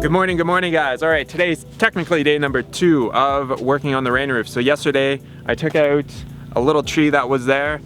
Good morning guys. All right, today's technically day number 2 of working on the rain roof. So yesterday I took out a little tree that was there,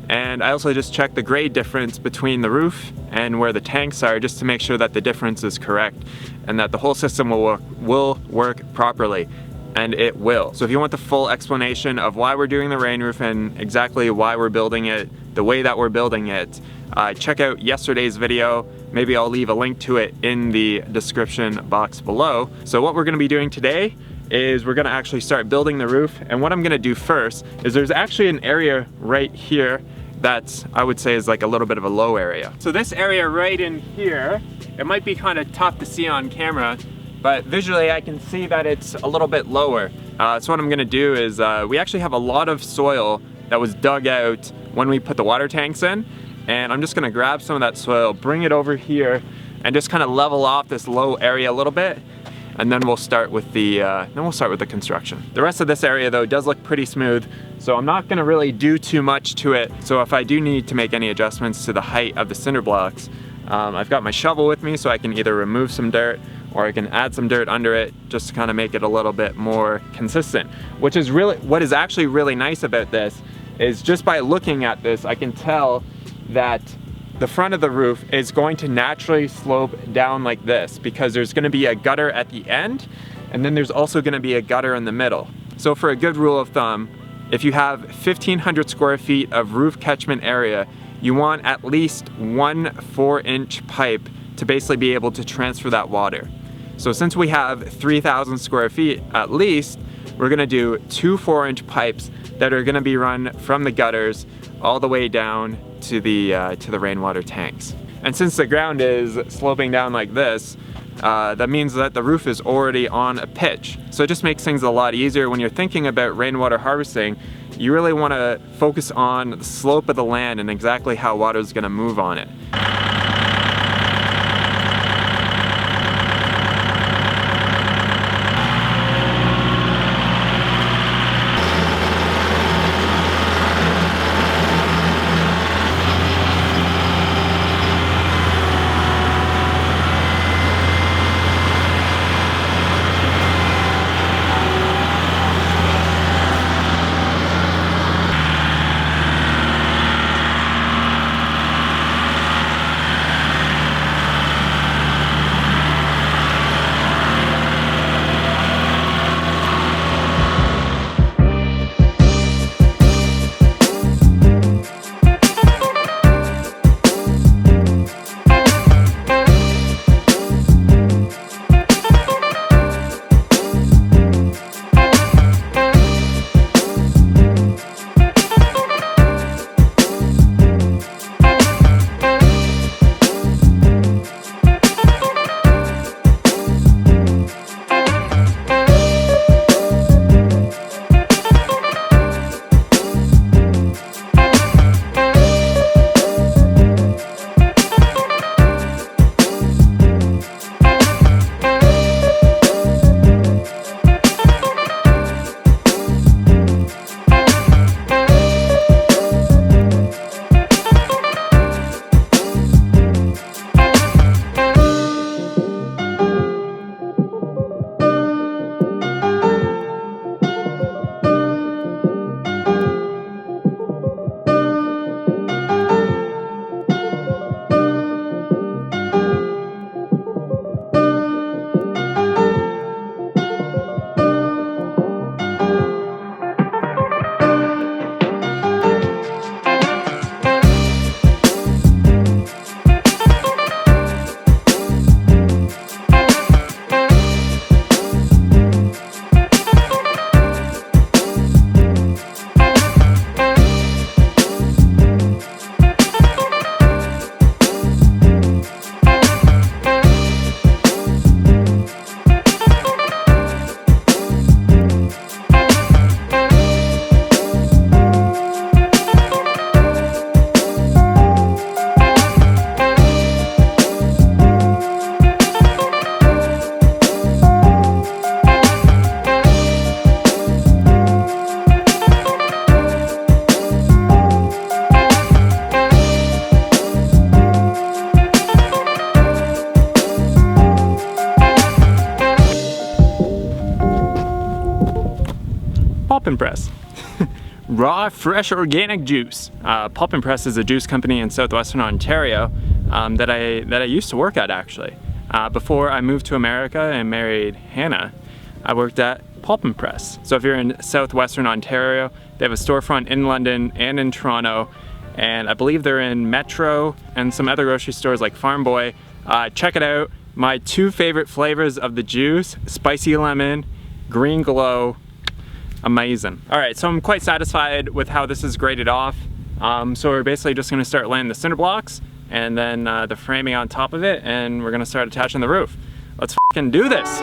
and I also just checked the grade difference between the roof and where the tanks are, just to make sure that the difference is correct and that the whole system will work properly. And it will. So if you want the full explanation of why we're doing the rain roof and exactly why we're building it the way that we're building it, check out yesterday's video. Maybe I'll leave a link to it in the description box below. So what we're gonna be doing today is we're gonna actually start building the roof. And what I'm gonna do first is there's actually an area right here that I would say is like a little bit of a low area. So this area right in here, it might be kind of tough to see on camera, but visually I can see that it's a little bit lower. So what I'm gonna do is, we actually have a lot of soil that was dug out when we put the water tanks in, and I'm just gonna grab some of that soil, bring it over here, and just kind of level off this low area a little bit, and then we'll start with the construction. The rest of this area though does look pretty smooth, so I'm not gonna really do too much to it. So if I do need to make any adjustments to the height of the cinder blocks, I've got my shovel with me, so I can either remove some dirt or I can add some dirt under it just to kind of make it a little bit more consistent. What is actually really nice about this is, just by looking at this, I can tell that the front of the roof is going to naturally slope down like this, because there's going to be a gutter at the end, and then there's also going to be a gutter in the middle. So for a good rule of thumb, if you have 1,500 square feet of roof catchment area, you want at least one 4-inch pipe to basically be able to transfer that water. So since we have 3,000 square feet at least, we're gonna do 2 4-inch pipes that are gonna be run from the gutters all the way down to the rainwater tanks. And since the ground is sloping down like this, that means that the roof is already on a pitch. So it just makes things a lot easier when you're thinking about rainwater harvesting. You really wanna focus on the slope of the land and exactly how water is gonna move on it. and Press. Raw, fresh, organic juice. Pulp and Press is a juice company in southwestern Ontario that I used to work at actually. Before I moved to America and married Hannah, I worked at Pulp and Press. So if you're in southwestern Ontario, they have a storefront in London and in Toronto, and I believe they're in Metro and some other grocery stores like Farm Boy. Check it out. My two favorite flavors of the juice, spicy lemon, green glow, amazing. All right, so I'm quite satisfied with how this is graded off. So we're basically just gonna start laying the cinder blocks and then the framing on top of it, and we're gonna start attaching the roof. Let's fucking do this.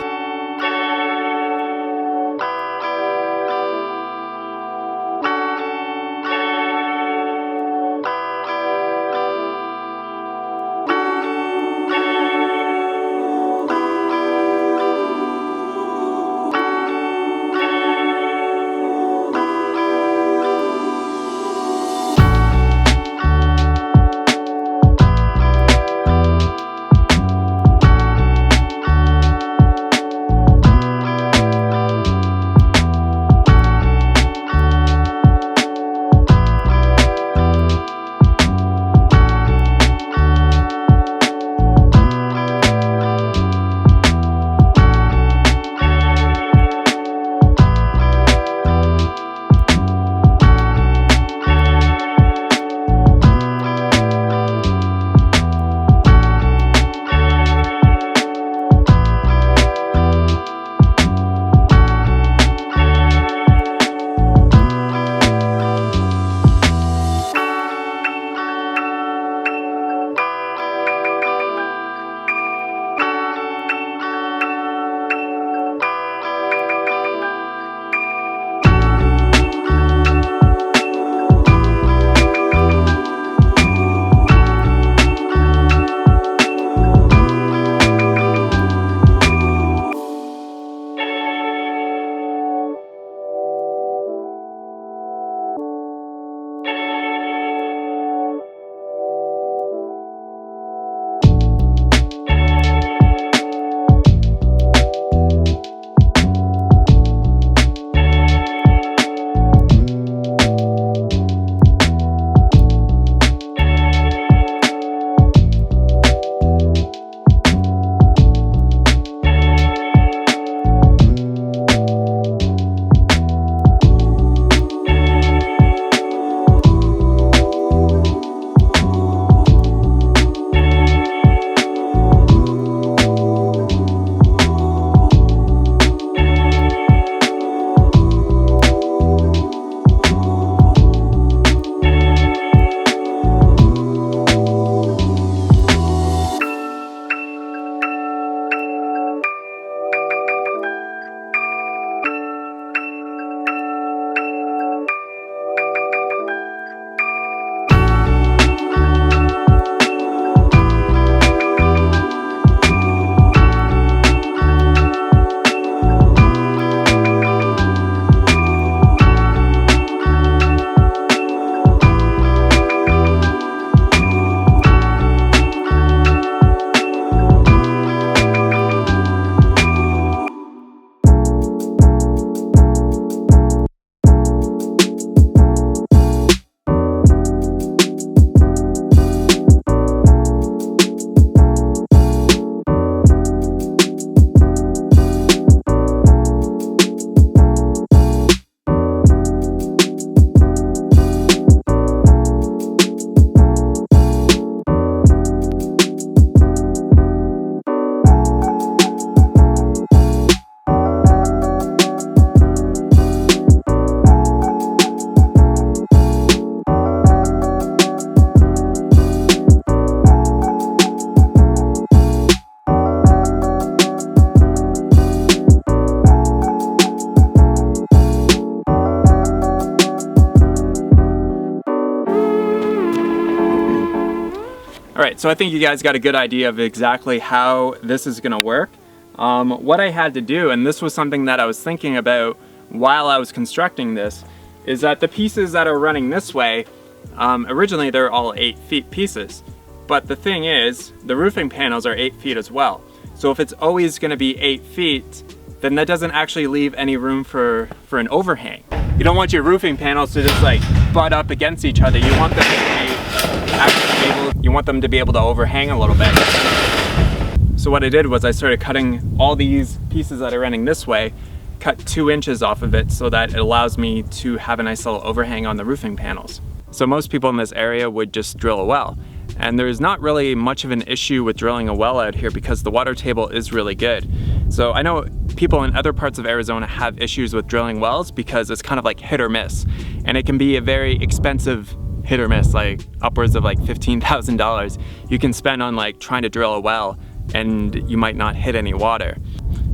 All right, so I think you guys got a good idea of exactly how this is gonna work. What I had to do, and this was something that I was thinking about while I was constructing this, is that the pieces that are running this way, originally they're all 8 feet pieces. But the thing is, the roofing panels are 8 feet as well. So if it's always gonna be 8 feet, then that doesn't actually leave any room for an overhang. You don't want your roofing panels to just like butt up against each other. You want them to be able to overhang a little bit. So what I did was I started cutting all these pieces that are running this way, cut 2 inches off of it so that it allows me to have a nice little overhang on the roofing panels. So most people in this area would just drill a well. And there's not really much of an issue with drilling a well out here because the water table is really good. So I know people in other parts of Arizona have issues with drilling wells because it's kind of like hit or miss. And it can be a very expensive hit or miss, like upwards of like $15,000 you can spend on like trying to drill a well and you might not hit any water.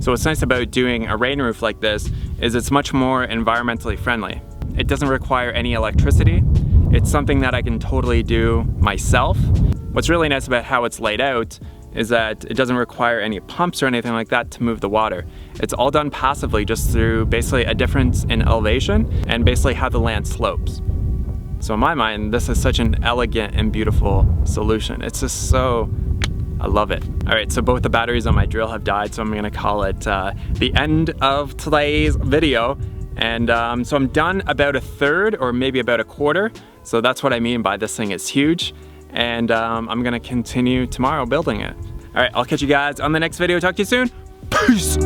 So what's nice about doing a rain roof like this is it's much more environmentally friendly. It doesn't require any electricity. It's something that I can totally do myself. What's really nice about how it's laid out is that it doesn't require any pumps or anything like that to move the water. It's all done passively just through basically a difference in elevation and basically how the land slopes. So in my mind, this is such an elegant and beautiful solution. It's just so, I love it. All right, so both the batteries on my drill have died, so I'm gonna call it the end of today's video. And so I'm done about 1/3 or maybe about 1/4. So that's what I mean by this thing is huge. And I'm gonna continue tomorrow building it. All right, I'll catch you guys on the next video. Talk to you soon. Peace.